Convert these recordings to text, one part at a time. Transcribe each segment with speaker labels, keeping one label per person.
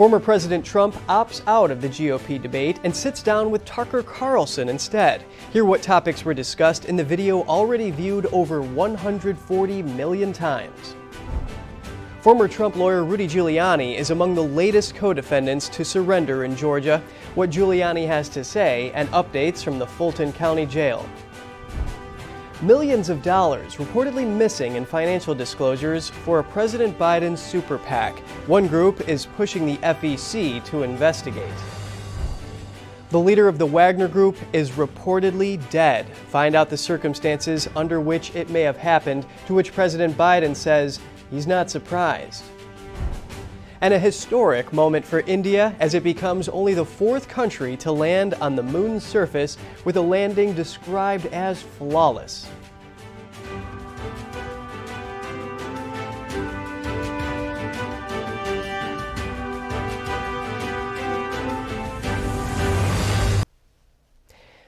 Speaker 1: Former President Trump opts out of the GOP debate and sits down with Tucker Carlson instead. Hear what topics were discussed in the video already viewed over 140 million times. Former Trump lawyer Rudy Giuliani is among the latest co-defendants to surrender in Georgia. What Giuliani has to say and updates from the Fulton County Jail. Millions of dollars reportedly missing in financial disclosures for President Biden's super PAC. One group is pushing the FEC to investigate. The leader of the Wagner group is reportedly dead. Find out the circumstances under which it may have happened, to which President Biden says he's not surprised. And a historic moment for India as it becomes only the fourth country to land on the moon's surface with a landing described as flawless.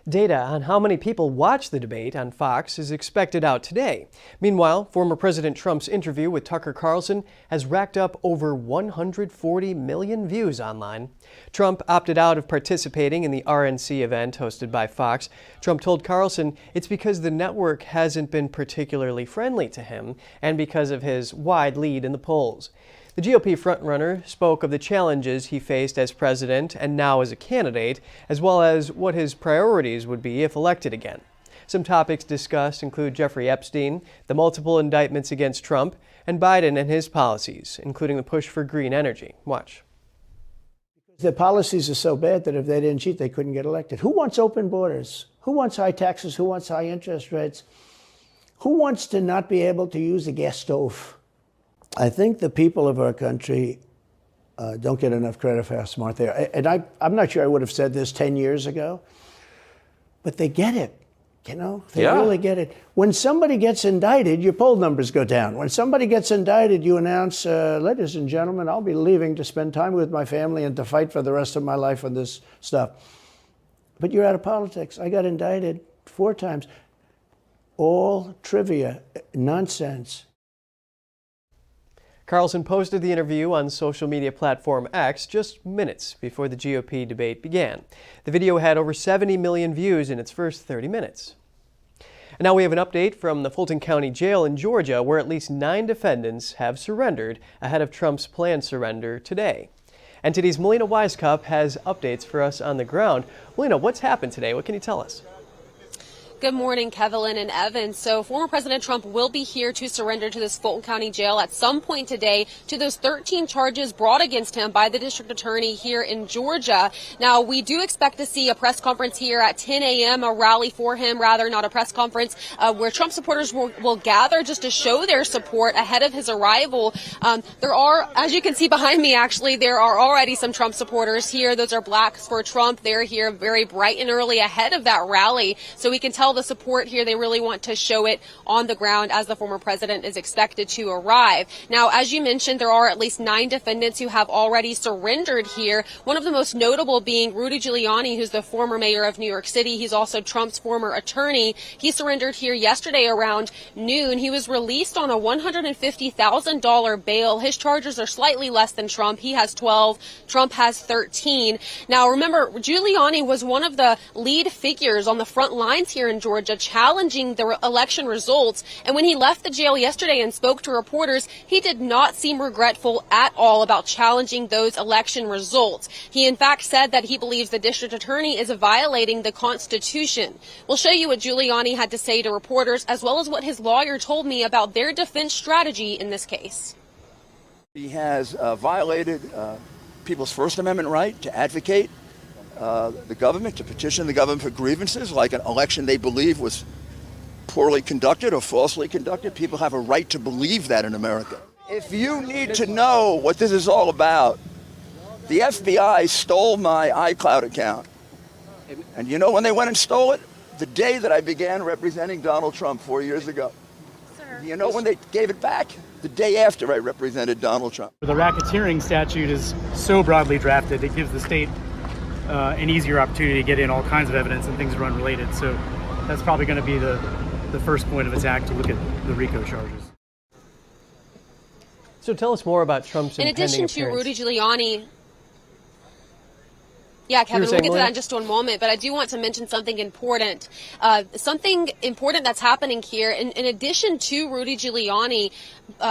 Speaker 1: Data on how many people watch the debate on Fox is expected out today. Meanwhile, former President Trump's interview with Tucker Carlson has racked up over 140 million views online. Trump opted out of participating in the RNC event hosted by Fox. Trump told Carlson it's because the network hasn't been particularly friendly to him and because of his wide lead in the polls. The GOP frontrunner spoke of the challenges he faced as president and now as a candidate, as well as what his priorities would be if elected again. Some topics discussed include Jeffrey Epstein, the multiple indictments against Trump, and Biden and his policies, including the push for green energy. Watch.
Speaker 2: Their policies are so bad that if they didn't cheat, they couldn't get elected. Who wants open borders? Who wants high taxes? Who wants high interest rates? Who wants to not be able to use a gas stove? I think the people of our country don't get enough credit for how smart they are. And I'm not sure I would have said this 10 years ago, but they get it, you know? They really get it. When somebody gets indicted, your poll numbers go down. When somebody gets indicted, you announce, ladies and gentlemen, I'll be leaving to spend time with my family and to fight for the rest of my life on this stuff. But you're out of politics. I got indicted 4 times. All trivia, nonsense.
Speaker 1: Carlson posted the interview on social media platform X just minutes before the GOP debate began. The video had over 70 million views in its first 30 minutes. And now we have an update from the Fulton County Jail in Georgia, where at least 9 defendants have surrendered ahead of Trump's planned surrender today. NTD's Melina Wisecup has updates for us on the ground. Melina, what's happened today? What can you tell us?
Speaker 3: Good morning, Kevin and Evan. So former President Trump will be here to surrender to this Fulton County Jail at some point today to those 13 charges brought against him by the district attorney here in Georgia. Now, we do expect to see a press conference here at 10 a.m., a rally for him, rather, not a press conference, where Trump supporters will gather just to show their support ahead of his arrival. There are, as you can see behind me, actually, there are already some Trump supporters here. Those are Blacks for Trump. They're here very bright and early ahead of that rally. So we can tell the support here. They really want to show it on the ground as the former president is expected to arrive. Now, as you mentioned, there are at least 9 defendants who have already surrendered here. One of the most notable being Rudy Giuliani, who's the former mayor of New York City. He's also Trump's former attorney. He surrendered here yesterday around noon. He was released on a $150,000 bail. His charges are slightly less than Trump. He has 12. Trump has 13. Now, remember, Giuliani was one of the lead figures on the front lines here in Georgia challenging the election results. And when he left the jail yesterday and spoke to reporters, he did not seem regretful at all about challenging those election results. He, in fact, said that he believes the district attorney is violating the Constitution. We'll show you what Giuliani had to say to reporters, as well as what his lawyer told me about their defense strategy in this case.
Speaker 4: He has violated people's First Amendment right to advocate the government, to petition the government for grievances, like an election they believe was poorly conducted or falsely conducted. People have a right to believe that in America. If you need to know what this is all about, the FBI stole my iCloud account. And you know when they went and stole it? The day that I began representing Donald Trump 4 years ago. You know when they gave it back? The day after I represented Donald Trump.
Speaker 5: The racketeering statute is so broadly drafted, it gives the state an easier opportunity to get in all kinds of evidence and things that are unrelated. So that's probably going to be the first point of attack, to look at the RICO charges.
Speaker 1: So tell us more about Trump's impending appearance.
Speaker 3: In addition to Rudy Giuliani, Yeah, Kevin, we'll get to
Speaker 1: Melina?
Speaker 3: that in just one moment, but I do want to mention something important. Something important that's happening here. In addition to Rudy Giuliani,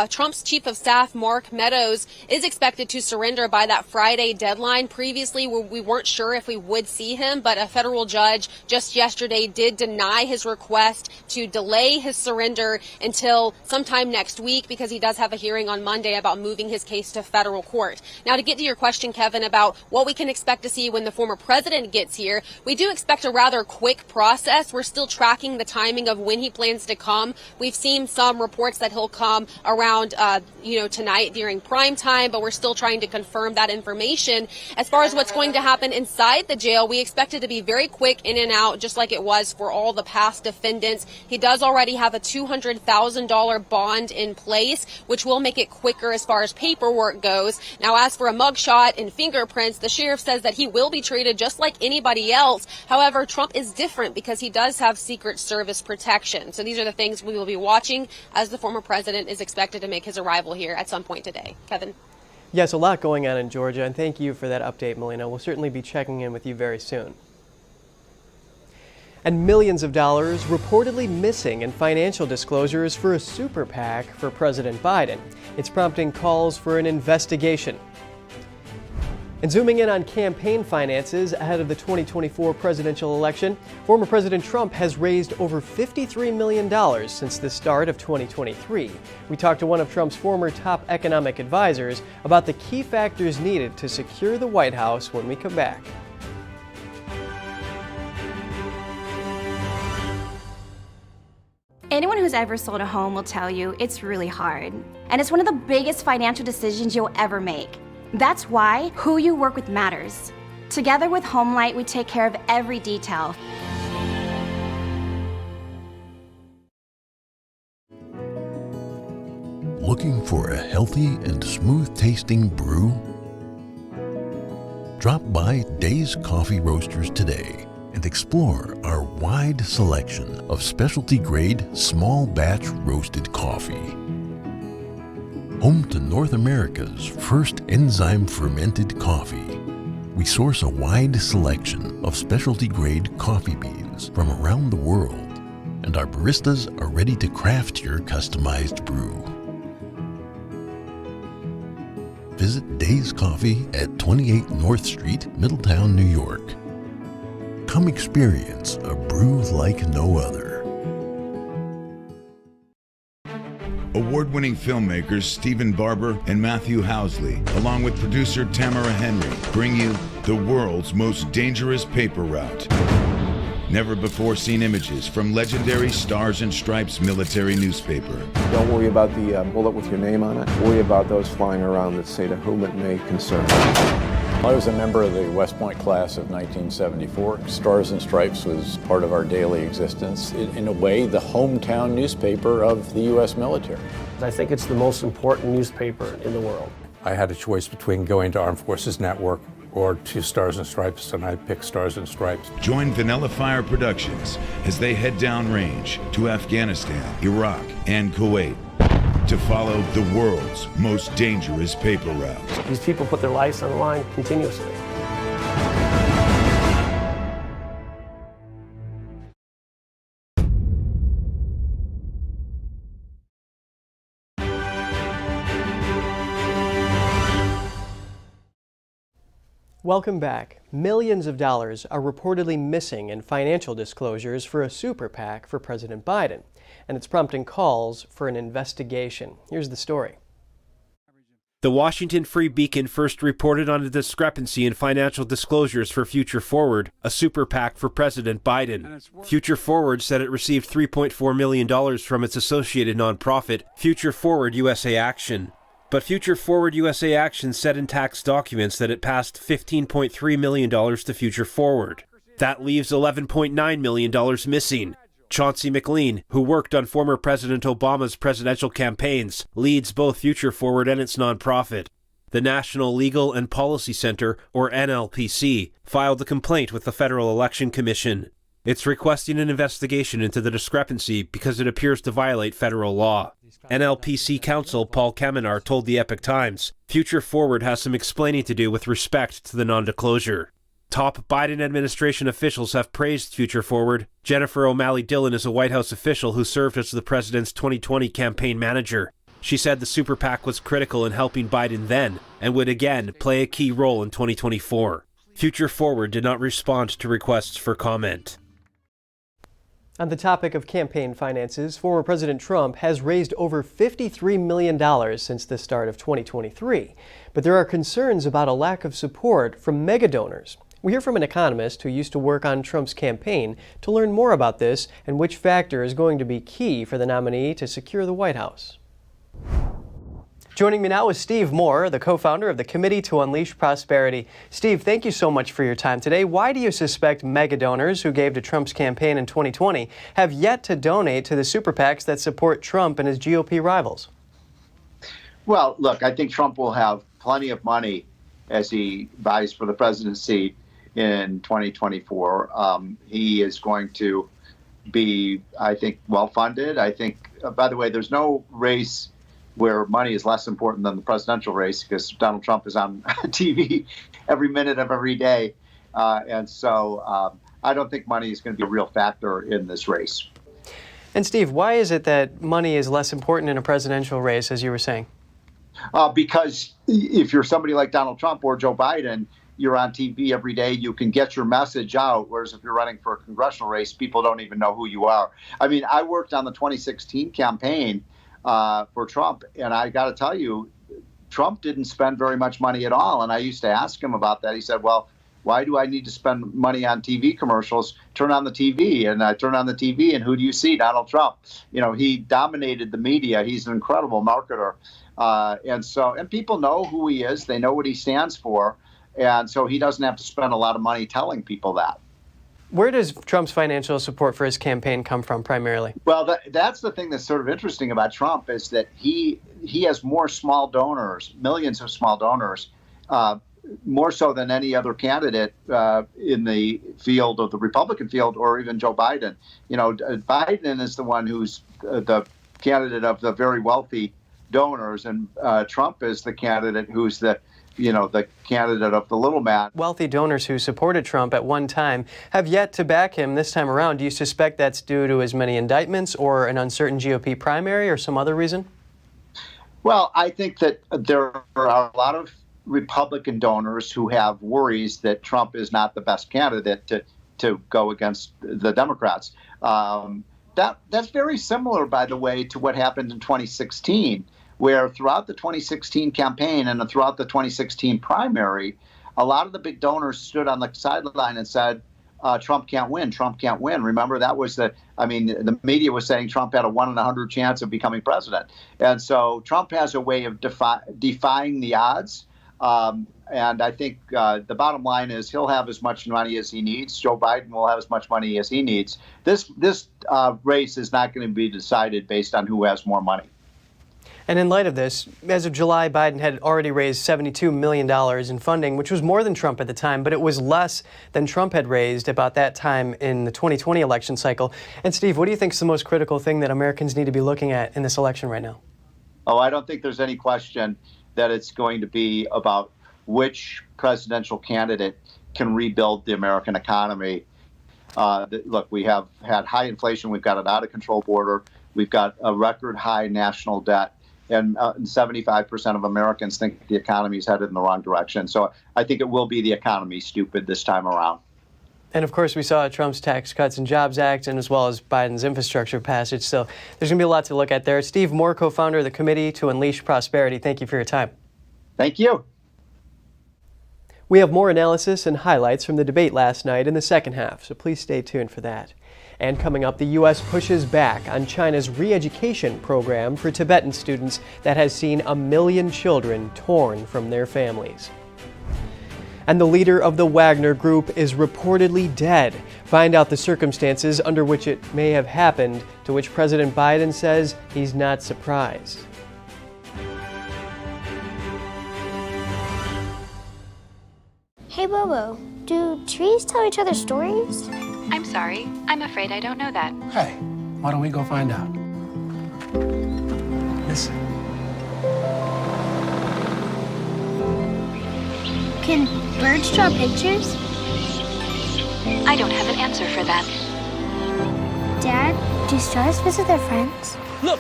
Speaker 3: Trump's chief of staff, Mark Meadows, is expected to surrender by that Friday deadline. Previously, we weren't sure if we would see him, but a federal judge just yesterday did deny his request to delay his surrender until sometime next week because he does have a hearing on Monday about moving his case to federal court. Now, to get to your question, Kevin, about what we can expect to see when the former president gets here, we do expect a rather quick process. We're still tracking the timing of when he plans to come. We've seen some reports that he'll come around, tonight during prime time, but we're still trying to confirm that information. As far as what's going to happen inside the jail, we expect it to be very quick in and out, just like it was for all the past defendants. He does already have a $200,000 bond in place, which will make it quicker as far as paperwork goes. Now, as for a mugshot and fingerprints, the sheriff says that he will be treated just like anybody else. However, Trump is different because he does have Secret Service protection. So these are the things we will be watching as the former president is expected to make his arrival here at some point today. Kevin?
Speaker 1: Yes, a lot going on in Georgia, and thank you for that update, Melina. We'll certainly be checking in with you very soon. And millions of dollars reportedly missing in financial disclosures for a super PAC for President Biden. It's prompting calls for an investigation. And zooming in on campaign finances ahead of the 2024 presidential election, former President Trump has raised over $53 million since the start of 2023. We talked to one of Trump's former top economic advisors about the key factors needed to secure the White House when we come back.
Speaker 6: Anyone who's ever sold a home will tell you it's really hard. And it's one of the biggest financial decisions you'll ever make. That's why who you work with matters. Together with HomeLight, we take care of every detail.
Speaker 7: Looking for a healthy and smooth-tasting brew? Drop by Days Coffee Roasters today and explore our wide selection of specialty-grade, small-batch roasted coffee. Home to North America's first enzyme-fermented coffee, we source a wide selection of specialty-grade coffee beans from around the world, and our baristas are ready to craft your customized brew. Visit Days Coffee at 28 North Street, Middletown, New York. Come experience a brew like no other.
Speaker 8: Award-winning filmmakers Stephen Barber and Matthew Housley, along with producer Tamara Henry, bring you the world's most dangerous paper route. Never-before-seen images from legendary Stars and Stripes military newspaper.
Speaker 9: Don't worry about the bullet with your name on it. Worry about those flying around that say to whom it may concern. I was a member of the West Point class of 1974. Stars and Stripes was part of our daily existence. In a way, the hometown newspaper of the U.S. military.
Speaker 10: I think it's the most important newspaper in the world.
Speaker 11: I had a choice between going to Armed Forces Network or to Stars and Stripes, and I picked Stars and Stripes.
Speaker 8: Join Vanilla Fire Productions as they head downrange to Afghanistan, Iraq, and Kuwait to follow the world's most dangerous paper route.
Speaker 10: These people put their lives on the line continuously.
Speaker 1: Welcome back. Millions of dollars are reportedly missing in financial disclosures for a super PAC for President Biden, and it's prompting calls for an investigation. Here's the story.
Speaker 12: The Washington Free Beacon first reported on a discrepancy in financial disclosures for Future Forward, a super PAC for President Biden. Future Forward said it received $3.4 million from its associated nonprofit, Future Forward USA Action. But Future Forward USA Action said in tax documents that it passed $15.3 million to Future Forward. That leaves $11.9 million missing. Chauncey McLean, who worked on former President Obama's presidential campaigns, leads both Future Forward and its nonprofit. The National Legal and Policy Center, or NLPC, filed a complaint with the Federal Election Commission. It's requesting an investigation into the discrepancy because it appears to violate federal law. NLPC counsel Paul Kamenar told the Epoch Times, Future Forward has some explaining to do with respect to the non-disclosure. Top Biden administration officials have praised Future Forward. Jennifer O'Malley Dillon is a White House official who served as the president's 2020 campaign manager. She said the super PAC was critical in helping Biden then and would again play a key role in 2024. Future Forward did not respond to requests for comment.
Speaker 1: On the topic of campaign finances, former President Trump has raised over $53 million since the start of 2023. But there are concerns about a lack of support from mega donors. We hear from an economist who used to work on Trump's campaign to learn more about this and which factor is going to be key for the nominee to secure the White House. Joining me now is Steve Moore, the co-founder of the Committee to Unleash Prosperity. Steve, thank you so much for your time today. Why do you suspect mega donors who gave to Trump's campaign in 2020 have yet to donate to the super PACs that support Trump and his GOP rivals?
Speaker 13: Well, look, I think Trump will have plenty of money as he vies for the presidency in 2024. He is going to be, I think, well-funded. I think, by the way, there's no race where money is less important than the presidential race because Donald Trump is on TV every minute of every day. And so I don't think money is going to be a real factor in this race.
Speaker 1: And Steve, why is it that money is less important in a presidential race, as you were saying?
Speaker 13: Because if you're somebody like Donald Trump or Joe Biden, you're on TV every day, you can get your message out, whereas if you're running for a congressional race, people don't even know who you are. I mean, I worked on the 2016 campaign for Trump, and I got to tell you, Trump didn't spend very much money at all. And I used to ask him about that. He said, well, why do I need to spend money on TV commercials? Turn on the TV. And I turn on the TV, and who do you see? Donald Trump. You know, he dominated the media. He's an incredible marketer. And people know who he is. They know what he stands for. And so he doesn't have to spend a lot of money telling people that.
Speaker 1: Where does Trump's financial support for his campaign come from primarily?
Speaker 13: Well, that's the thing that's sort of interesting about Trump is that he has more small donors, millions of small donors, more so than any other candidate in the field of the Republican field or even Joe Biden. You know, Biden is the one who's the candidate of the very wealthy donors, and Trump is the candidate who's the candidate of the little man.
Speaker 1: Wealthy donors who supported Trump at one time have yet to back him this time around. Do you suspect that's due to as many indictments or an uncertain GOP primary or some other reason?
Speaker 13: Well, I think that there are a lot of Republican donors who have worries that Trump is not the best candidate to go against the Democrats. That's very similar, by the way, to what happened in 2016. Where throughout the 2016 campaign and throughout the 2016 primary, a lot of the big donors stood on the sideline and said, Trump can't win, Trump can't win. Remember, that was the media was saying Trump had a 1 in 100 chance of becoming president. And so Trump has a way of defying the odds. And I think the bottom line is he'll have as much money as he needs. Joe Biden will have as much money as he needs. This race is not going to be decided based on who has more money.
Speaker 1: And in light of this, as of July, Biden had already raised $72 million in funding, which was more than Trump at the time, but it was less than Trump had raised about that time in the 2020 election cycle. And Steve, what do you think is the most critical thing that Americans need to be looking at in this election right now?
Speaker 13: Oh, I don't think there's any question that it's going to be about which presidential candidate can rebuild the American economy. Look, we have had high inflation. We've got an out-of-control border. We've got a record high national debt. And 75% of Americans think the economy is headed in the wrong direction. So I think it will be the economy, stupid, this time around.
Speaker 1: And of course, we saw Trump's Tax Cuts and Jobs Act, and as well as Biden's infrastructure passage. So there's going to be a lot to look at there. Steve Moore, co-founder of the Committee to Unleash Prosperity, thank you for your time.
Speaker 13: Thank you.
Speaker 1: We have more analysis and highlights from the debate last night in the second half, so please stay tuned for that. And coming up, the U.S. pushes back on China's re-education program for Tibetan students that has seen 1 million children torn from their families. And the leader of the Wagner group is reportedly dead. Find out the circumstances under which it may have happened, to which President Biden says he's not surprised.
Speaker 14: Hey Bobo, do trees tell each other stories?
Speaker 15: I'm sorry, I'm afraid I don't know that.
Speaker 10: Hey, why don't we go find out? Listen.
Speaker 14: Can birds draw pictures?
Speaker 15: I don't have an answer for that.
Speaker 14: Dad, do stars visit their friends?
Speaker 16: Look!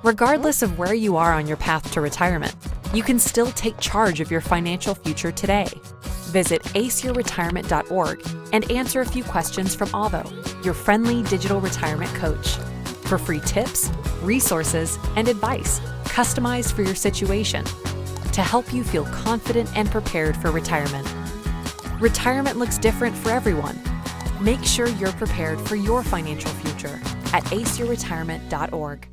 Speaker 17: Regardless of where you are on your path to retirement, you can still take charge of your financial future today. Visit aceyourretirement.org and answer a few questions from Avo, your friendly digital retirement coach, for free tips, resources, and advice customized for your situation to help you feel confident and prepared for retirement. Retirement looks different for everyone. Make sure you're prepared for your financial future at aceyourretirement.org.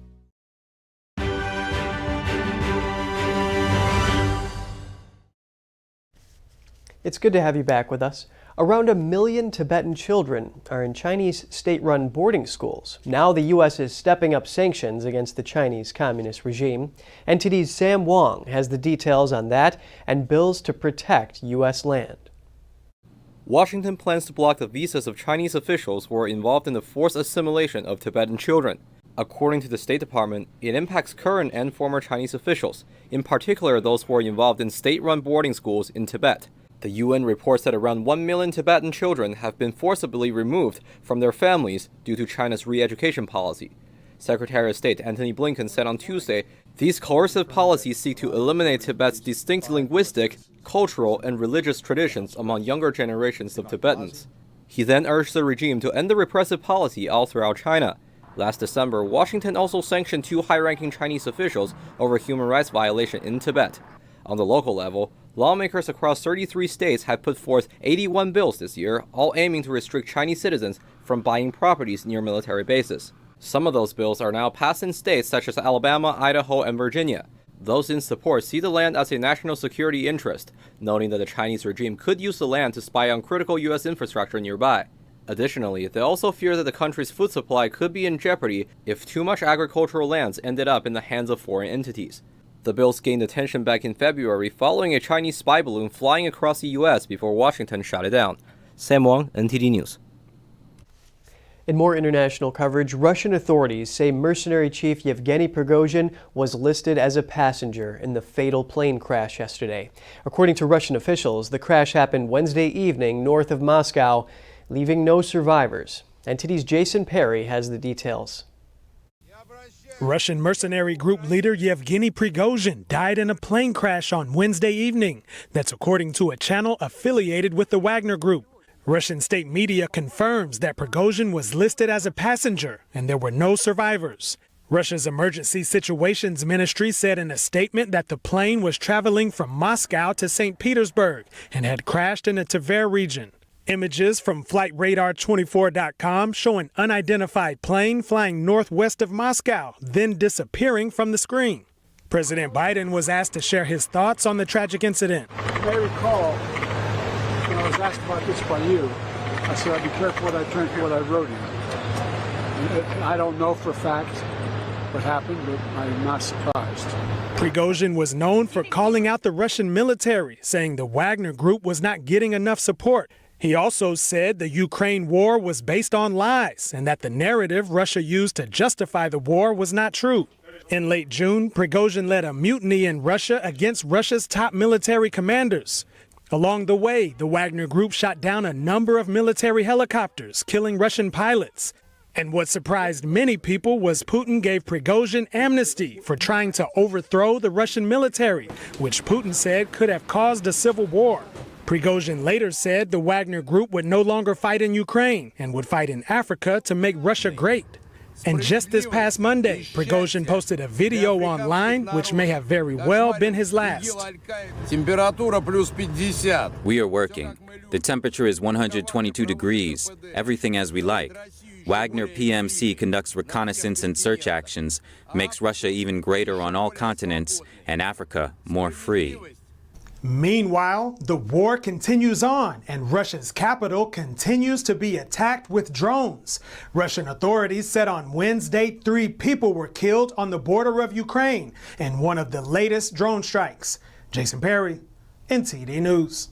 Speaker 1: It's good to have you back with us. Around 1 million Tibetan children are in Chinese state-run boarding schools. Now the U.S. is stepping up sanctions against the Chinese Communist regime. NTD's Sam Wong has the details on that and bills to protect U.S. land.
Speaker 18: Washington plans to block the visas of Chinese officials who are involved in the forced assimilation of Tibetan children. According to the State Department, it impacts current and former Chinese officials, in particular those who are involved in state-run boarding schools in Tibet. The UN reports that around 1 million Tibetan children have been forcibly removed from their families due to China's re-education policy. Secretary of State Antony Blinken said on Tuesday, these coercive policies seek to eliminate Tibet's distinct linguistic, cultural, and religious traditions among younger generations of Tibetans. He then urged the regime to end the repressive policy all throughout China. Last December, Washington also sanctioned 2 high-ranking Chinese officials over human rights violation in Tibet. On the local level, lawmakers across 33 states have put forth 81 bills this year, all aiming to restrict Chinese citizens from buying properties near military bases. Some of those bills are now passed in states such as Alabama, Idaho, and Virginia. Those in support see the land as a national security interest, noting that the Chinese regime could use the land to spy on critical U.S. infrastructure nearby. Additionally, they also fear that the country's food supply could be in jeopardy if too much agricultural lands ended up in the hands of foreign entities. The bills gained attention back in February following a Chinese spy balloon flying across the U.S. before Washington shot it down. Sam Wong, NTD News.
Speaker 1: In more international coverage, Russian authorities say mercenary chief Yevgeny Prigozhin was listed as a passenger in the fatal plane crash yesterday. According to Russian officials, the crash happened Wednesday evening north of Moscow, leaving no survivors. NTD's Jason Perry has the details.
Speaker 19: Russian mercenary group leader Yevgeny Prigozhin died in a plane crash on Wednesday evening. That's according to a channel affiliated with the Wagner group. Russian state media confirms that Prigozhin was listed as a passenger and there were no survivors. Russia's Emergency Situations Ministry said in a statement that the plane was traveling from Moscow to St. Petersburg and had crashed in the Tver region. Images from FlightRadar24.com show an unidentified plane flying northwest of Moscow, then disappearing from the screen. President Biden was asked to share his thoughts on the tragic incident.
Speaker 20: I recall when I was asked about this by you, I said I'd be careful what I turn to what I wrote in. I don't know for a fact what happened, but I'm not surprised.
Speaker 19: Prigozhin was known for calling out the Russian military, saying the Wagner group was not getting enough support. He also said the Ukraine war was based on lies and that the narrative Russia used to justify the war was not true. In late June, Prigozhin led a mutiny in Russia against Russia's top military commanders. Along the way, the Wagner group shot down a number of military helicopters, killing Russian pilots. And what surprised many people was Putin gave Prigozhin amnesty for trying to overthrow the Russian military, which Putin said could have caused a civil war. Prigozhin later said the Wagner group would no longer fight in Ukraine and would fight in Africa to make Russia great. And just this past Monday, Prigozhin posted a video online, which may have very well been his last.
Speaker 21: We are working. The temperature is 122 degrees, everything as we like. Wagner PMC conducts reconnaissance and search actions, makes Russia even greater on all continents, and Africa more free.
Speaker 19: Meanwhile, the war continues on, and Russia's capital continues to be attacked with drones. Russian authorities said on Wednesday 3 people were killed on the border of Ukraine in one of the latest drone strikes. Jason Perry, NTD News.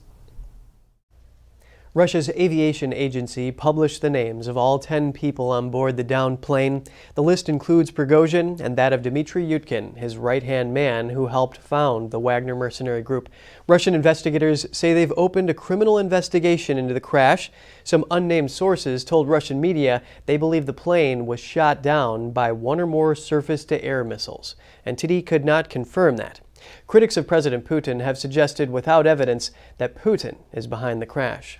Speaker 1: Russia's aviation agency published the names of all 10 people on board the downed plane. The list includes Prigozhin and that of Dmitry Yutkin, his right-hand man who helped found the Wagner mercenary group. Russian investigators say they've opened a criminal investigation into the crash. Some unnamed sources told Russian media they believe the plane was shot down by one or more surface-to-air missiles. NTD could not confirm that. Critics of President Putin have suggested without evidence that Putin is behind the crash.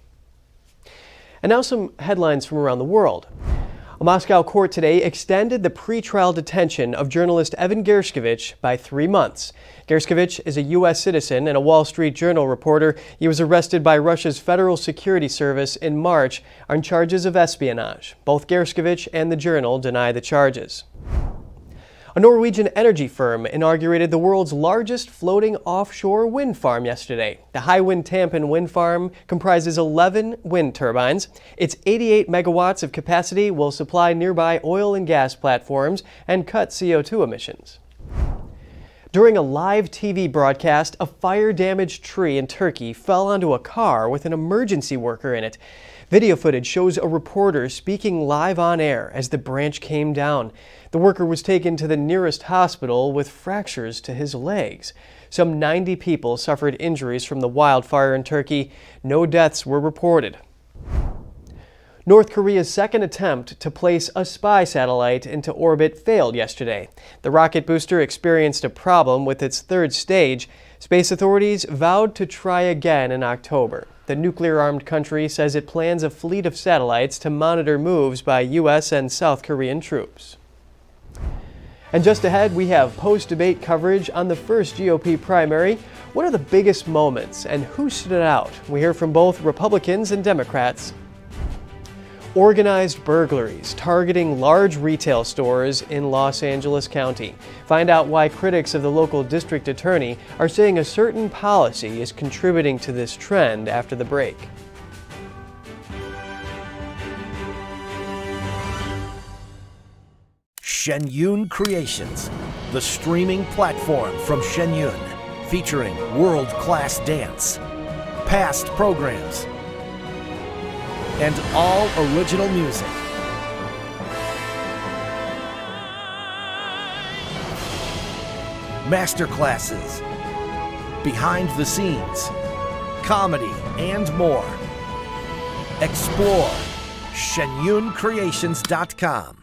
Speaker 1: And now some headlines from around the world. A Moscow court today extended the pretrial detention of journalist Evan Gershkovich by 3 months. Gershkovich is a U.S. citizen and a Wall Street Journal reporter. He was arrested by Russia's Federal Security Service in March on charges of espionage. Both Gershkovich and the Journal deny the charges. A Norwegian energy firm inaugurated the world's largest floating offshore wind farm yesterday. The Hywind Tampen wind farm comprises 11 wind turbines. Its 88 megawatts of capacity will supply nearby oil and gas platforms and cut CO2 emissions. During a live TV broadcast, a fire-damaged tree in Turkey fell onto a car with an emergency worker in it. Video footage shows a reporter speaking live on air as the branch came down. The worker was taken to the nearest hospital with fractures to his legs. Some 90 people suffered injuries from the wildfire in Turkey. No deaths were reported. North Korea's second attempt to place a spy satellite into orbit failed yesterday. The rocket booster experienced a problem with its third stage. Space authorities vowed to try again in October. The nuclear-armed country says it plans a fleet of satellites to monitor moves by U.S. and South Korean troops. And just ahead, we have post-debate coverage on the first GOP primary. What are the biggest moments and who stood out? We hear from both Republicans and Democrats. Organized burglaries targeting large retail stores in Los Angeles County. Find out why critics of the local district attorney are saying a certain policy is contributing to this trend after the break.
Speaker 16: Shen Yun Creations, the streaming platform from Shen Yun, featuring world-class dance, past programs, and all original music. Masterclasses, behind the scenes, comedy, and more. Explore shenyuncreations.com.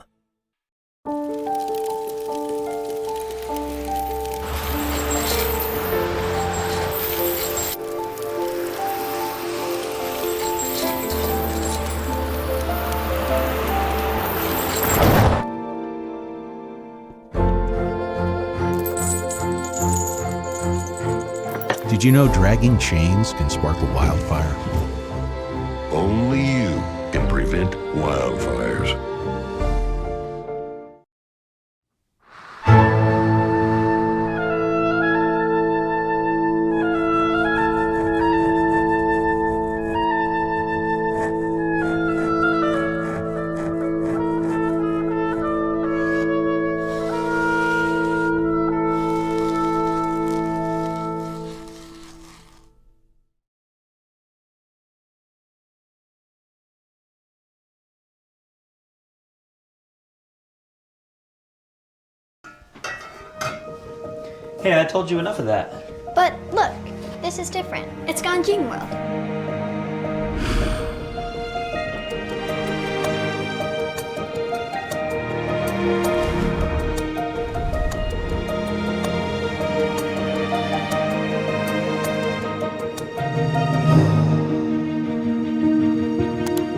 Speaker 7: Did you know dragging chains can spark a wildfire?
Speaker 22: Only you can prevent wildfires.
Speaker 23: Hey, I told you enough of that.
Speaker 14: But look, this is different. It's Ganjing World.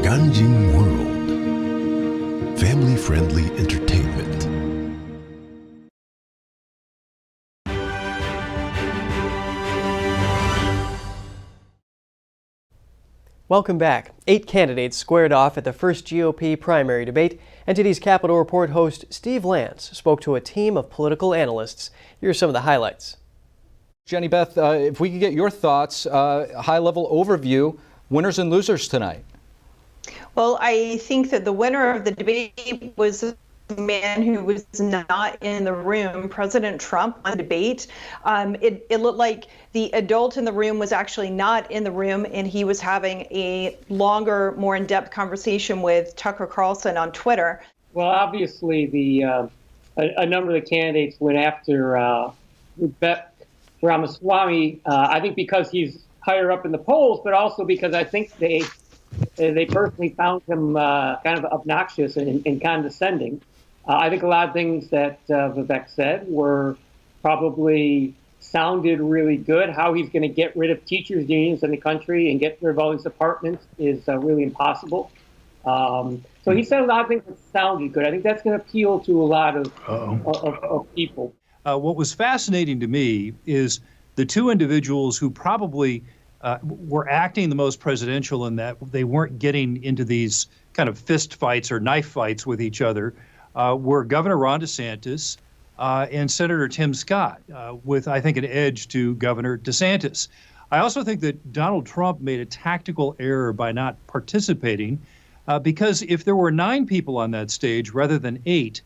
Speaker 7: Ganjing World. Family-friendly entertainment.
Speaker 1: Welcome back. 8 candidates squared off at the first GOP primary debate. NTD's Capitol Report host Steve Lance spoke to a team of political analysts. Here are some of the highlights.
Speaker 24: Jenny Beth, if we could get your thoughts, high-level overview, winners and losers tonight.
Speaker 25: Well, I think that the winner of the debate was
Speaker 2: the man who was not in the room, President Trump, on the debate. It looked like the adult in the room was actually not in the room, and he was having a longer, more in-depth conversation with Tucker Carlson on Twitter.
Speaker 3: Well, obviously, a number of the candidates went after Vivek Ramaswamy, I think because he's higher up in the polls, but also because I think they personally found him kind of obnoxious and condescending. I think a lot of things that Vivek said probably sounded really good. How he's going to get rid of teachers' unions in the country and get rid of all these departments is really impossible. So he said a lot of things that sounded good. I think that's going to appeal to a lot of people.
Speaker 4: What was fascinating to me is the two individuals who probably were acting the most presidential in that they weren't getting into these kind of fist fights or knife fights with each other were Governor Ron DeSantis and Senator Tim Scott, with, I think, an edge to Governor DeSantis. I also think that Donald Trump made a tactical error by not participating because if there were 9 people on that stage rather than 8,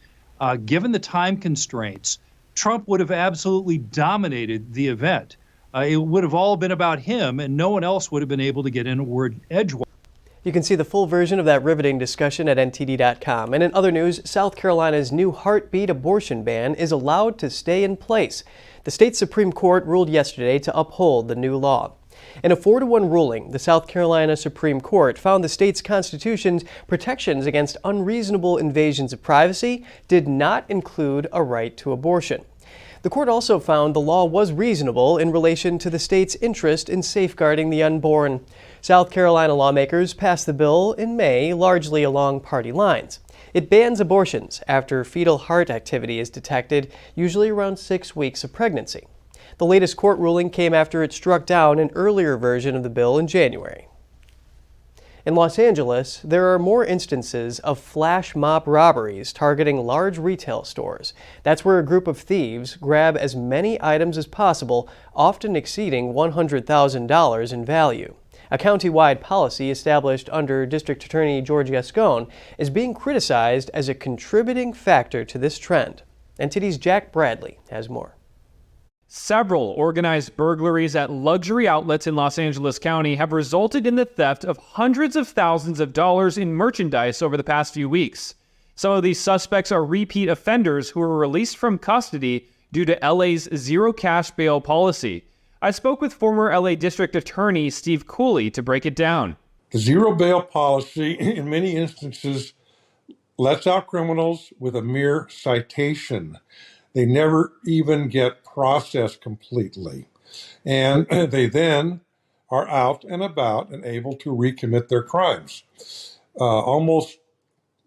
Speaker 4: given the time constraints, Trump would have absolutely dominated the event. It would have all been about him, and no one else would have been able to get in a word edgewise.
Speaker 1: You can see the full version of that riveting discussion at NTD.com. And in other news, South Carolina's new heartbeat abortion ban is allowed to stay in place. The state Supreme Court ruled yesterday to uphold the new law. In a 4-1 ruling, the South Carolina Supreme Court found the state's constitution's protections against unreasonable invasions of privacy did not include a right to abortion. The court also found the law was reasonable in relation to the state's interest in safeguarding the unborn. South Carolina lawmakers passed the bill in May, largely along party lines. It bans abortions after fetal heart activity is detected, usually around 6 weeks of pregnancy. The latest court ruling came after it struck down an earlier version of the bill in January. In Los Angeles, there are more instances of flash mob robberies targeting large retail stores. That's where a group of thieves grab as many items as possible, often exceeding $100,000 in value. A county-wide policy established under District Attorney George Gascon is being criticized as a contributing factor to this trend. NTD's Jack Bradley has more.
Speaker 5: Several organized burglaries at luxury outlets in Los Angeles County have resulted in the theft of hundreds of thousands of dollars in merchandise over the past few weeks. Some of these suspects are repeat offenders who were released from custody due to LA's zero cash bail policy. I spoke with former LA District Attorney Steve Cooley to break it down.
Speaker 25: The zero bail policy, in many instances, lets out criminals with a mere citation. They never even get processed completely. And they then are out and about and able to recommit their crimes. Almost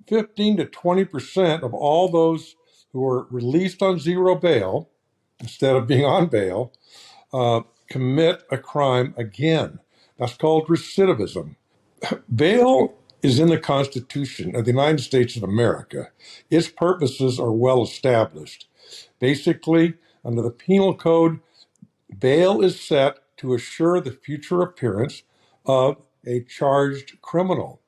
Speaker 25: 15 to 20% of all those who are released on zero bail, instead of being on bail, commit a crime again. That's called recidivism. Bail is in the Constitution of the United States of America. Its purposes are well established. Basically, under the penal code, bail is set to assure the future appearance of a charged criminal.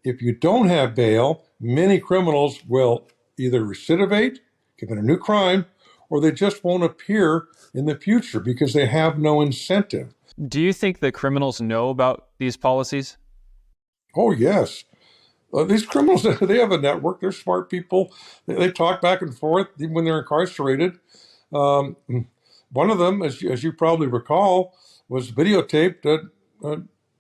Speaker 25: If you don't have bail, many criminals will either recidivate, commit a new crime, or they just won't appear in the future because they have no incentive.
Speaker 5: Do you think the criminals know about these policies?
Speaker 25: Oh, yes. These criminals, they have a network. They're smart people. They talk back and forth even when they're incarcerated. One of them, as you probably recall, was videotaped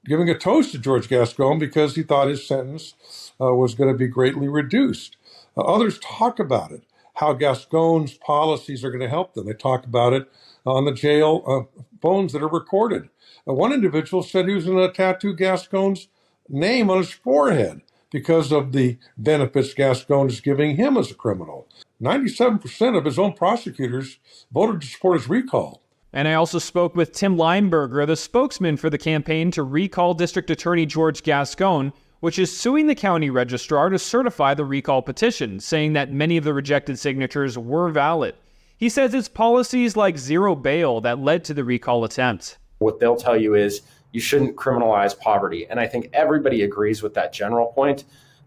Speaker 25: giving a toast to George Gascon because he thought his sentence was going to be greatly reduced. Others talk about it, how Gascon's policies are going to help them. They talk about it on the jail phones that are recorded. One individual said he was going to tattoo Gascon's name on his forehead because of the benefits Gascon is giving him as a criminal. 97% of his own prosecutors voted to support his recall.
Speaker 5: And I also spoke with Tim Lineberger, the spokesman for the campaign to recall District Attorney George Gascon, which is suing the county registrar to certify the recall petition, saying that many of the rejected signatures were valid. He says it's policies like zero bail that led to the recall attempt.
Speaker 26: What they'll tell you is you shouldn't criminalize poverty. And I think everybody agrees with that general point.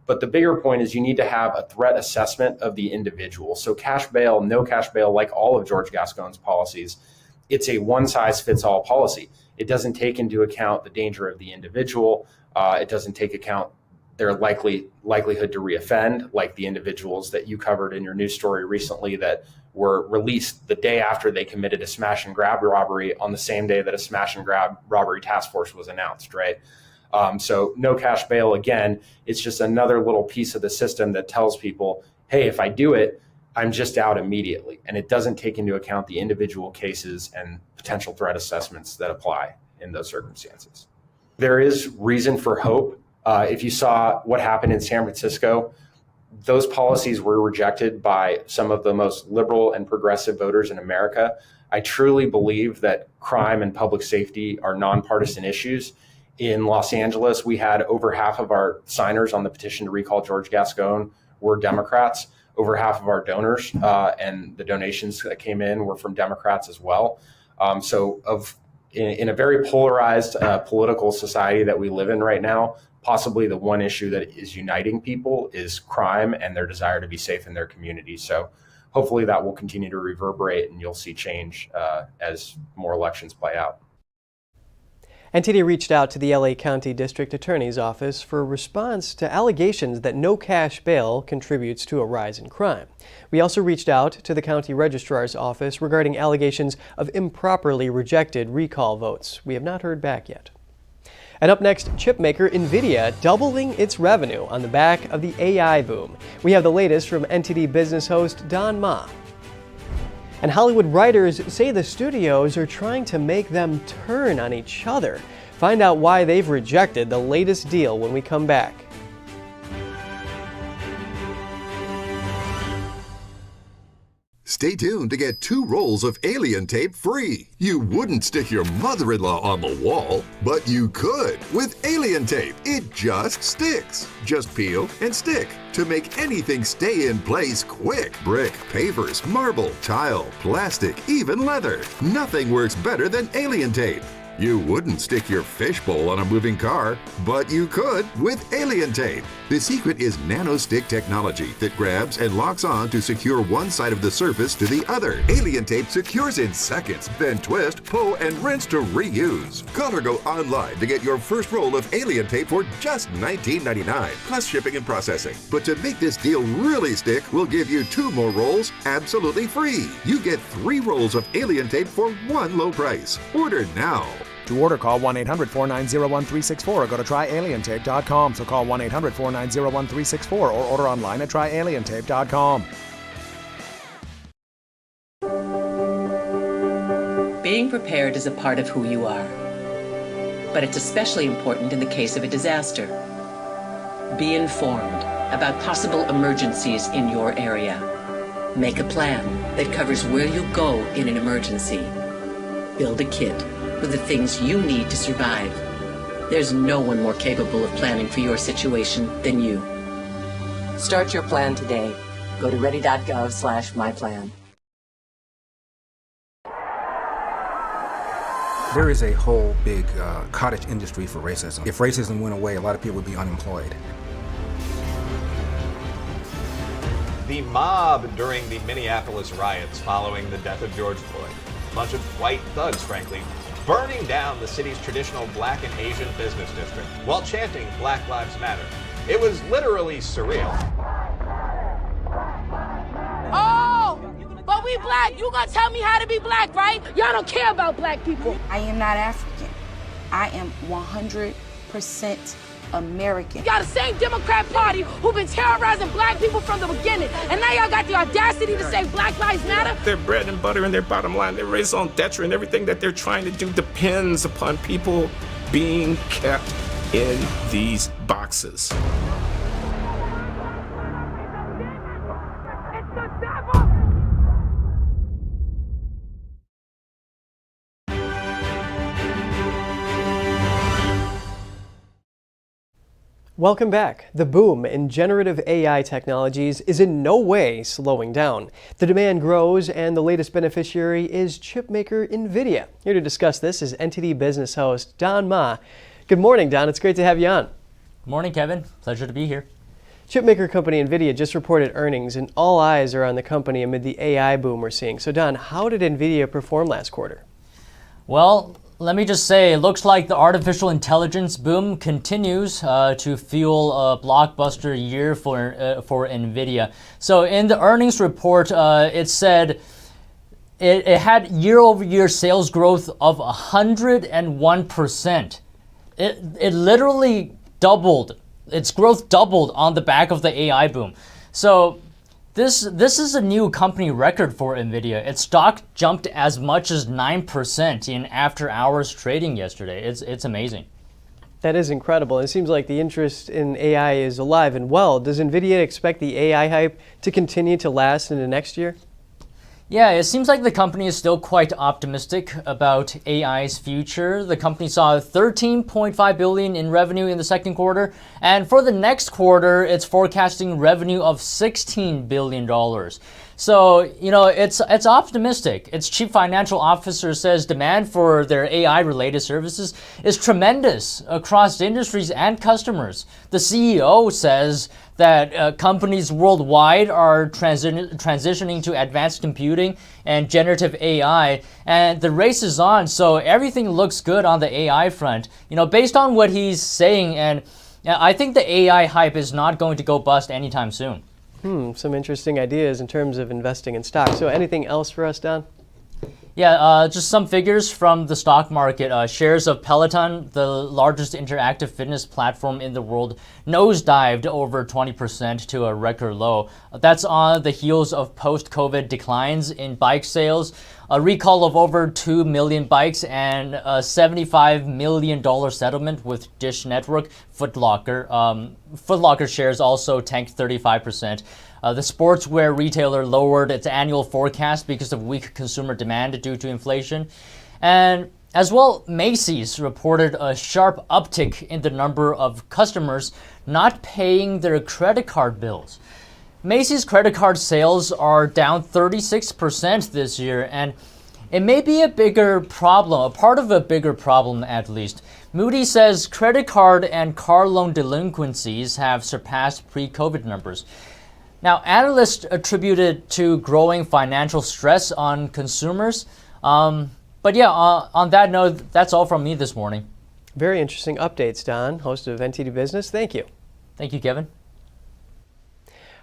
Speaker 6: But the bigger point is you need to have a threat assessment of the individual. So cash bail, no cash bail, like all of George Gascon's policies, it's a one-size-fits-all policy. It doesn't take into account the danger of the individual. It doesn't take account their likelihood to reoffend, like the individuals that you covered in your news story recently that were released the day after they committed a smash and grab robbery on the same day that a smash and grab robbery task force was announced, right? So no cash bail, again, it's just another little piece of the system that tells people, hey, if I do it, I'm just out immediately. And it doesn't take into account the individual cases and potential threat assessments that apply in those circumstances. There is reason for hope. If you saw what happened in San Francisco, those policies were rejected by some of the most liberal and progressive voters in America. I truly believe that crime and public safety are nonpartisan issues. In Los Angeles, we had over half of our signers on the petition to recall George Gascon were Democrats. Over half of our donors and the donations that came in were from Democrats as well. In a very polarized political society that we live in right now, possibly the one issue that is uniting people is crime and their desire to be safe in their community. So hopefully that will continue to reverberate and you'll see change as more elections play out.
Speaker 1: NTD reached out to the LA County District Attorney's Office for a response to allegations that no cash bail contributes to a rise in crime. We also reached out to the County Registrar's Office regarding allegations of improperly rejected recall votes. We have not heard back yet. And up next, chipmaker Nvidia doubling its revenue on the back of the AI boom. We have the latest from NTD Business host Don Ma. And Hollywood writers say the studios are trying to make them turn on each other. Find out why they've rejected the latest deal when we come back.
Speaker 8: Stay tuned to get 2 rolls of alien tape free. You wouldn't stick your mother-in-law on the wall, but you could with alien tape. It just sticks. Just peel and stick to make anything stay in place quick. Brick, pavers, marble, tile, plastic, even leather. Nothing works better than alien tape. You wouldn't stick your fishbowl on a moving car, but you could with alien tape. The secret is nano-stick technology that grabs and locks on to secure one side of the surface to the other. Alien tape secures in seconds, then twist, pull, and rinse to reuse. Call or go online to get your first roll of alien tape for just $19.99, plus shipping and processing. But to make this deal really stick, we'll give you 2 more rolls absolutely free. You get 3 rolls of alien tape for one low price. Order now.
Speaker 9: To order, call 1-800-490-1364 or go to tryalientape.com. So call 1-800-490-1364 or order online at tryalientape.com.
Speaker 11: Being prepared is a part of who you are. But it's especially important in the case of a disaster. Be informed about possible emergencies in your area. Make a plan that covers where you'll go in an emergency. Build a kit with the things you need to survive. There's no one more capable of planning for your situation than you. Start your plan today. Go to ready.gov/myplan.
Speaker 12: There is a whole big cottage industry for racism. If racism went away, a lot of people would be unemployed.
Speaker 26: The mob during the Minneapolis riots following the death of George Floyd. A bunch of white thugs, frankly, burning down the city's traditional black and Asian business district while chanting Black Lives Matter. It was literally surreal.
Speaker 27: Oh, but we black. You gonna tell me how to be black, right? Y'all don't care about black people.
Speaker 28: I am not African. I am 100% American.
Speaker 27: Y'all the same Democrat Party who've been terrorizing black people from the beginning, and now y'all got the audacity to say Black Lives Matter?
Speaker 29: Their bread and butter and their bottom line, their raison d'etre and everything that they're trying to do depends upon people being kept in these boxes.
Speaker 1: Welcome back. The boom in generative AI technologies is in no way slowing down. The demand grows, and the latest beneficiary is chipmaker Nvidia. Here to discuss this is NTD Business host Don Ma. Good morning, Don. It's great to have you on.
Speaker 30: Good morning, Kevin. Pleasure to be here.
Speaker 1: Chipmaker company Nvidia just reported earnings, and all eyes are on the company amid the AI boom we're seeing. So Don, how did Nvidia perform last quarter?
Speaker 10: Well, let me just say, it looks like the artificial intelligence boom continues to fuel a blockbuster year for Nvidia. So in the earnings report, it said it had year-over-year sales growth of 101%. It literally doubled. Its growth doubled on the back of the AI boom. So this is a new company record for Nvidia. Its stock jumped as much as 9% in after-hours trading yesterday. It's amazing.
Speaker 1: That is incredible. It seems like the interest in AI is alive and well. Does Nvidia expect the AI hype to continue to last into next year?
Speaker 10: Yeah, it seems like the company is still quite optimistic about AI's future. The company saw $13.5 billion in revenue in the second quarter, and for the next quarter, it's forecasting revenue of $16 billion. So, it's optimistic. Its chief financial officer says demand for their AI-related services is tremendous across industries and customers. The CEO says that companies worldwide are transitioning to advanced computing and generative AI, and the race is on, so everything looks good on the AI front. Based on what he's saying, and I think the AI hype is not going to go bust anytime soon.
Speaker 1: Some interesting ideas in terms of investing in stocks. So anything else for us, Don?
Speaker 10: Yeah, just some figures from the stock market. Shares of Peloton, the largest interactive fitness platform in the world, nosedived over 20% to a record low. That's on the heels of post-COVID declines in bike sales, a recall of over 2 million bikes, and a $75 million settlement with Dish Network. Foot Locker shares also tanked 35%. The sportswear retailer lowered its annual forecast because of weak consumer demand due to inflation. And as well, Macy's reported a sharp uptick in the number of customers not paying their credit card bills. Macy's credit card sales are down 36% this year, and it may be a bigger problem, a part of a bigger problem at least. Moody's says credit card and car loan delinquencies have surpassed pre-COVID numbers. Now, analysts attribute it to growing financial stress on consumers. But yeah, on that note, that's all from me this morning.
Speaker 1: Very interesting updates, Don, host of NTD Business. Thank you.
Speaker 10: Thank you, Kevin.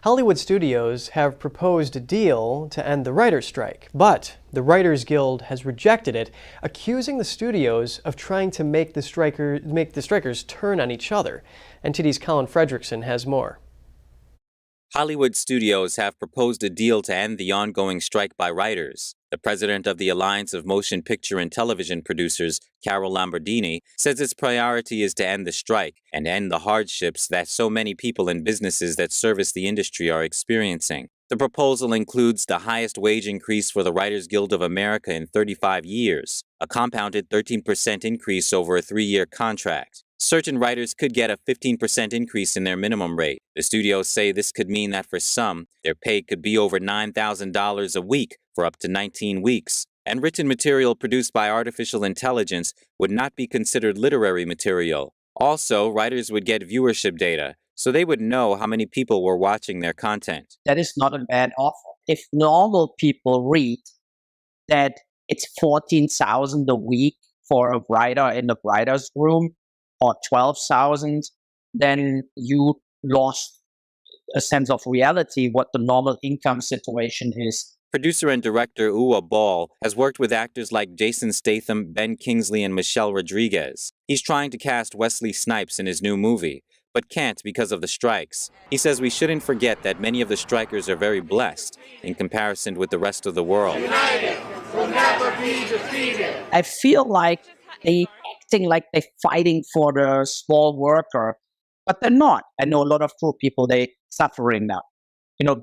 Speaker 1: Hollywood studios have proposed a deal to end the writers' strike, but the Writers Guild has rejected it, accusing the studios of trying to make the strikers turn on each other. NTD's Colin Fredrickson has more.
Speaker 13: Hollywood studios have proposed a deal to end the ongoing strike by writers. The president of the Alliance of Motion Picture and Television Producers, Carol Lombardini, says its priority is to end the strike and end the hardships that so many people and businesses that service the industry are experiencing. The proposal includes the highest wage increase for the Writers Guild of America in 35 years, a compounded 13% increase over a 3-year contract. Certain writers could get a 15% increase in their minimum rate. The studios say this could mean that for some, their pay could be over $9,000 a week for up to 19 weeks. And written material produced by artificial intelligence would not be considered literary material. Also, writers would get viewership data, so they would know how many people were watching their content.
Speaker 15: That is not a bad offer. If normal people read that it's $14,000 a week for a writer in the writer's room, or 12,000, then you lost a sense of reality, what the normal income situation is.
Speaker 13: Producer and director Ua Ball has worked with actors like Jason Statham, Ben Kingsley, and Michelle Rodriguez. He's trying to cast Wesley Snipes in his new movie, but can't because of the strikes. He says we shouldn't forget that many of the strikers are very blessed in comparison with the rest of the world.
Speaker 15: United will never be defeated. I feel like they acting like they're fighting for the small worker, but they're not. I know a lot of poor people, they suffering now.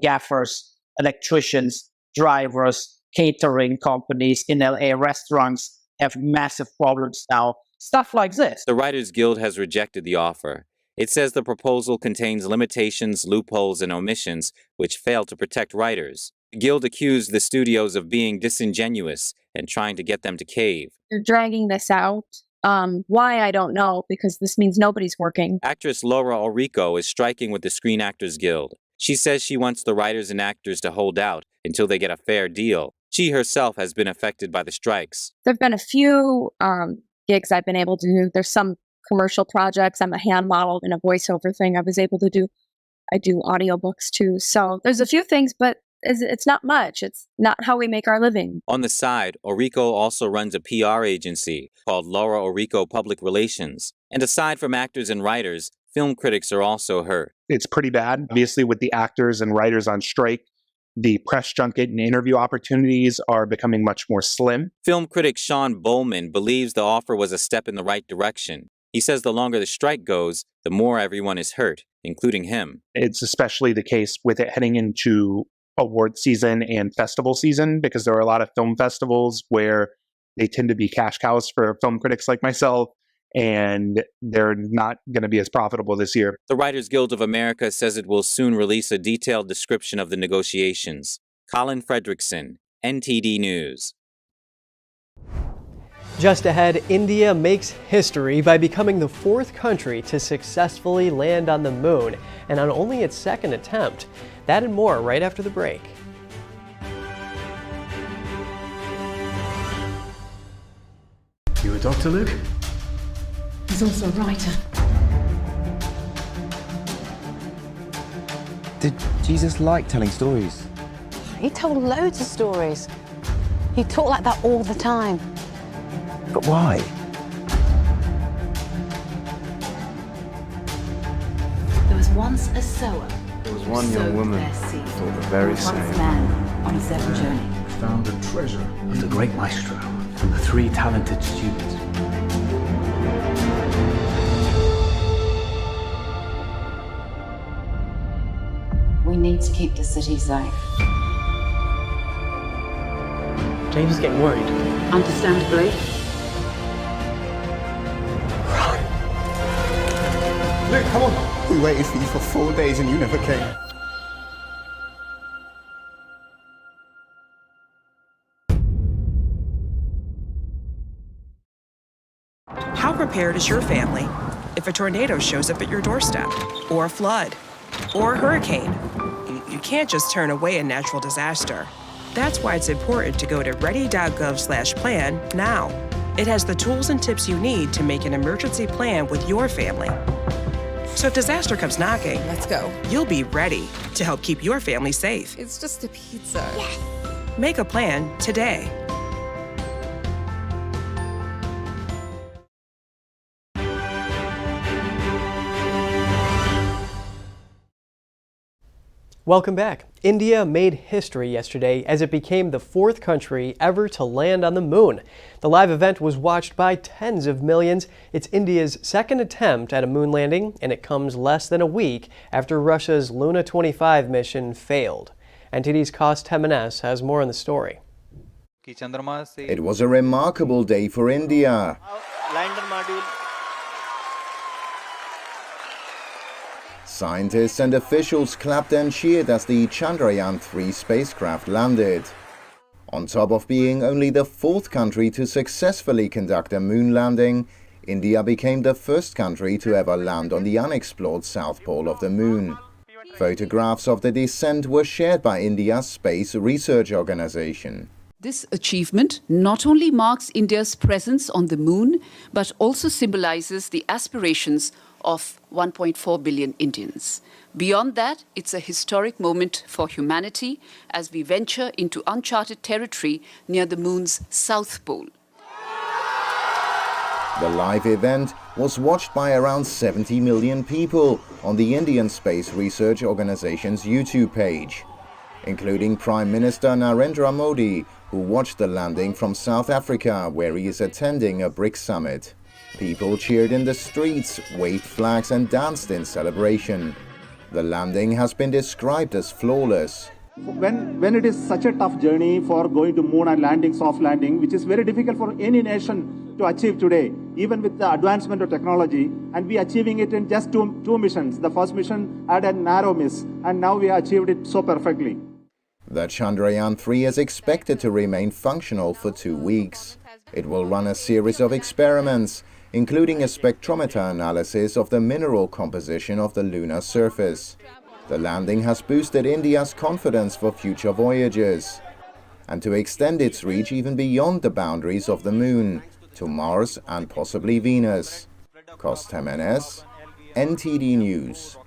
Speaker 15: Gaffers, electricians, drivers, catering companies in LA, restaurants have massive problems now. Stuff like this.
Speaker 13: The Writers Guild has rejected the offer. It says the proposal contains limitations, loopholes, and omissions which fail to protect writers. The Guild accused the studios of being disingenuous and trying to get them to cave.
Speaker 16: You're dragging this out
Speaker 14: Why, I don't know, because this means nobody's working.
Speaker 13: Actress Laura Orrico is striking with the Screen Actors Guild. She says she wants the writers and actors to hold out until they get a fair deal. She herself has been affected by the strikes.
Speaker 14: There have been a few gigs I've been able to do. There's some commercial projects. I'm a hand model in a voiceover thing I was able to do. I do audiobooks too. So there's a few things, but it's not much. It's not how we make our living.
Speaker 13: On the side, Orrico also runs a PR agency called Laura Orrico Public Relations. And aside from actors and writers, film critics are also hurt.
Speaker 16: It's pretty bad. Obviously, with the actors and writers on strike, the press junket and interview opportunities are becoming much more slim.
Speaker 13: Film critic Sean Bowman believes the offer was a step in the right direction. He says the longer the strike goes, the more everyone is hurt, including him.
Speaker 16: It's especially the case with it heading into award season and festival season, because there are a lot of film festivals where they tend to be cash cows for film critics like myself, and they're not going to be as profitable this year.
Speaker 13: The Writers Guild of America says it will soon release a detailed description of the negotiations. Colin Fredrickson, NTD News.
Speaker 1: Just ahead, India makes history by becoming the 4th country to successfully land on the moon, and on only its 2nd attempt. That and more right after the break.
Speaker 17: You a doctor, Luke?
Speaker 18: He's also a writer.
Speaker 19: Did Jesus like telling stories?
Speaker 18: He told loads of stories. He talked like that all the time.
Speaker 19: But why?
Speaker 18: There was once a sower.
Speaker 17: There was one young woman who thought the very same.
Speaker 18: Once a man on a seven journey.
Speaker 17: Found a treasure of the great maestro and the 3 talented students.
Speaker 18: We need to keep the city safe.
Speaker 1: James is getting worried.
Speaker 18: Understandably.
Speaker 17: Luke, come on! We waited for you for 4 days and you never came.
Speaker 20: How prepared is your family if a tornado shows up at your doorstep, or a flood, or a hurricane? You can't just turn away a natural disaster. That's why it's important to go to ready.gov/plan now. It has the tools and tips you need to make an emergency plan with your family. So if disaster comes knocking,
Speaker 21: let's go.
Speaker 20: You'll be ready to help keep your family safe.
Speaker 21: It's just a pizza.
Speaker 20: Yes. Make a plan today.
Speaker 1: Welcome back. India made history yesterday as it became the 4th country ever to land on the moon. The live event was watched by tens of millions. It's India's 2nd attempt at a moon landing, and it comes less than a week after Russia's Luna 25 mission failed. NTD's Cost Temenes has more on the story.
Speaker 22: It was a remarkable day for India.
Speaker 20: Lander module.
Speaker 22: Scientists and officials clapped and cheered as the Chandrayaan-3 spacecraft landed. On top of being only the 4th country to successfully conduct a moon landing, India became the 1st country to ever land on the unexplored south pole of the moon. Photographs of the descent were shared by India's Space Research Organization.
Speaker 21: This achievement not only marks India's presence on the moon, but also symbolizes the aspirations of 1.4 billion Indians. Beyond that, it's a historic moment for humanity as we venture into uncharted territory near the moon's south pole.
Speaker 22: The live event was watched by around 70 million people on the Indian Space Research Organization's YouTube page, including Prime Minister Narendra Modi, who watched the landing from South Africa, where he is attending a BRICS summit. People cheered in the streets, waved flags and danced in celebration. The landing has been described as flawless. When it is such a tough journey for going to moon and landing, soft landing, which is very difficult for any nation to achieve today, even with the advancement of technology, and we achieving it in just two missions. The first mission had a narrow miss, and now we achieved it so perfectly. The Chandrayaan-3 is expected to remain functional for 2 weeks. It will run a series of experiments including a spectrometer analysis of the mineral composition of the lunar surface. The landing has boosted India's confidence for future voyages, and to extend its reach even beyond the boundaries of the Moon, to Mars and possibly Venus. Costemenes, NTD News.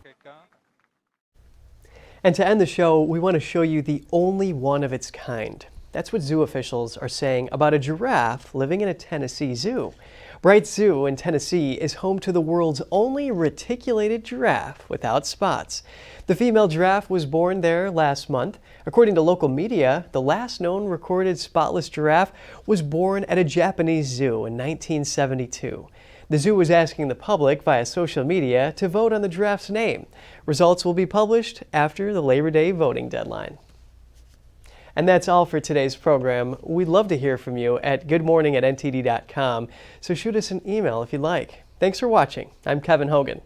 Speaker 1: And to end the show, we want to show you the only one of its kind. That's what zoo officials are saying about a giraffe living in a Tennessee zoo. Bright Zoo in Tennessee is home to the world's only reticulated giraffe without spots. The female giraffe was born there last month. According to local media, the last known recorded spotless giraffe was born at a Japanese zoo in 1972. The zoo was asking the public via social media to vote on the giraffe's name. Results will be published after the Labor Day voting deadline. And that's all for today's program. We'd love to hear from you at goodmorning@ntd.com, so shoot us an email if you'd like. Thanks for watching. I'm Kevin Hogan.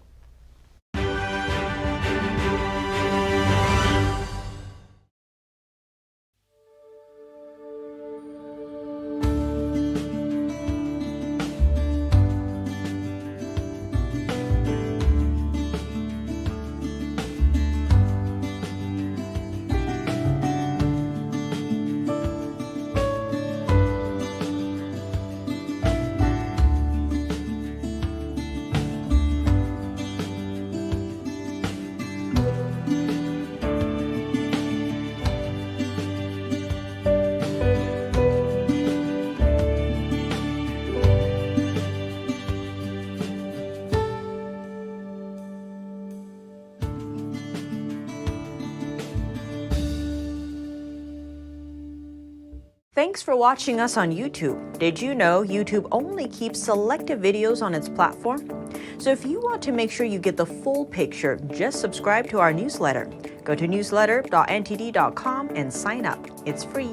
Speaker 2: Thanks for watching us on YouTube. Did you know YouTube only keeps selective videos on its platform? So if you want to make sure you get the full picture, just subscribe to our newsletter. Go to newsletter.ntd.com and sign up. It's free.